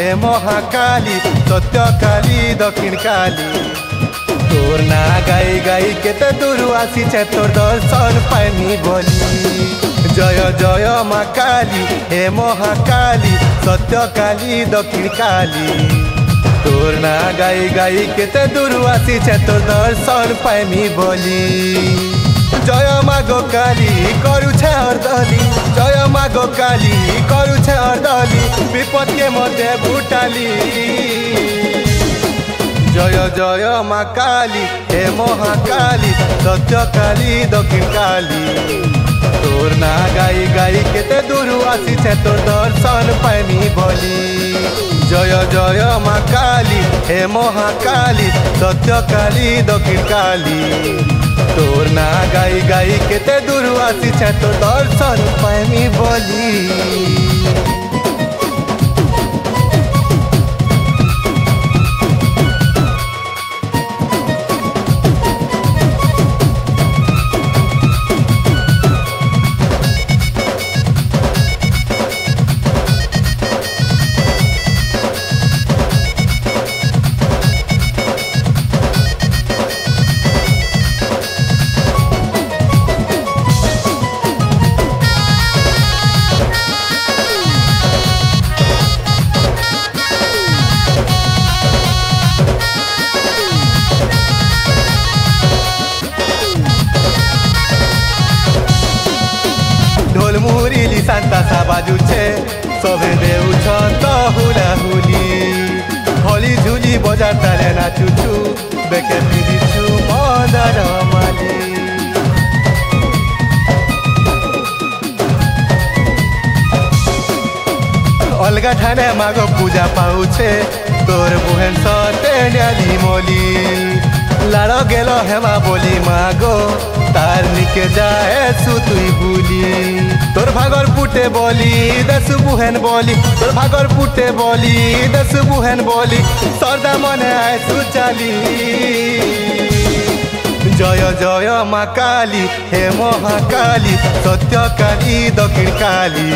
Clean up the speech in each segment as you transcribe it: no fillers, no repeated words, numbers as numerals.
हे महाकाली सत्य काली दक्षिण काली तोर ना गाई गाई केते दूर आसीछे तोर दर्शन पाइनी बोली जय जय माँ काली हे महाकाली सत्य काली दक्षिण काली तोर ना गाई गाई केते दूर आसीछे तोर दर्शन पाइनी बोली जय माँ गो काली करुछे हरदली जय माँ गो काली करुछे हरदली विपद के मध्य भूटाली जय जय माँ काली हे महाकाली सत्य काली दक्षिण काली तोर ना गाई गाई केते दूर आसीछे तोर दर्शन पाइनी बोली जय जय माँ काली हे महाकाली सत्य काली दक्षिण काली तोर ना गाई गाई केते दूर आसीछे तोर दर्शन पाइनी बोली मुरीली सांता सा बाजू छे सभे देउछन तो हुला हुली होली झुली बजार ताले नाचुछु बेके पिदिछु मदर माली अलगा ठाने मागो पूजा पाउछे तोर बुहेन सते न्याली मोली लाड़ो गेलो हेमा बोली मागो तार निके जाए सुतुई बुली तोर भागर पुटे बोली दस बुहेन बोली तोर भागर पुटे बोली दस बुहेन बोली सरदा मने आए सुचाली जय जय माँ काली हे महाकाली सत्य काली दक्षिण काली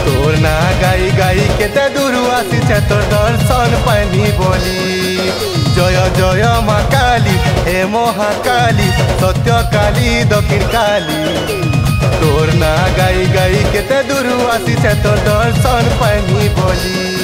तोर ना गाई गाई केते दूर आसीछे तोर दर्शन पाइनी बोली जय जय माँ काली हे महाकाली सत्य काली दक्षिण काली तोर ना गाई गाई केते दूर आसीछे तोर दर्शन पाइनी बोली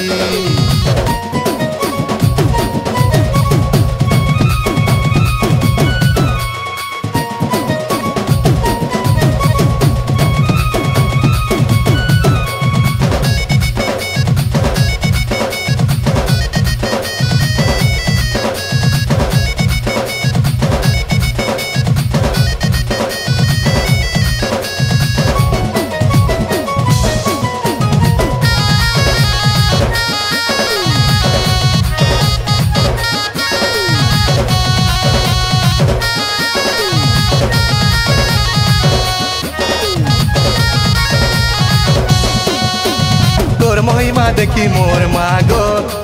तोर महिमा देखी मोर मागो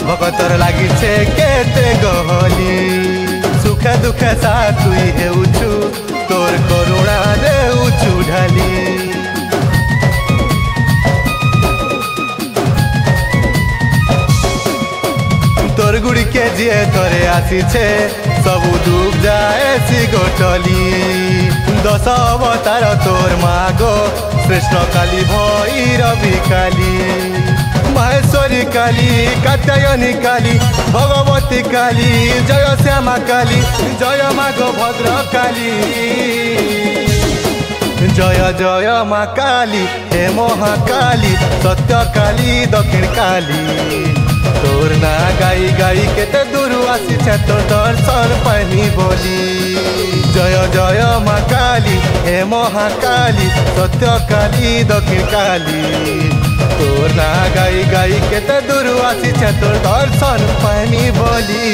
भगतर लागी छे केते गहली सुखे दुखे साथ तुई हेउछु तोर करुणा देउछु ढाली तोर गुड़ी के जिए तोरे आसी छे सबु दुख जाए सी गोटली दश अवतार तोर मागो श्रेष्ठ काली भैरवी काली महेश्वरी काली कात्यायनी काली भगवती काली जय श्यामा काली जय मागो भद्र काली जय जय माँ काली हे महाकाली सत्य काली दक्षिण काली तोर ना गाई गाई केते दूर आसीछे तोर दर्शन पाइनी बोली जय जय माँ काली हे महाकाली सत्य काली दक्षिण काली तोर ना गाई गाई केते दूर आसीछे तोर दर्शन पाइनी बोली।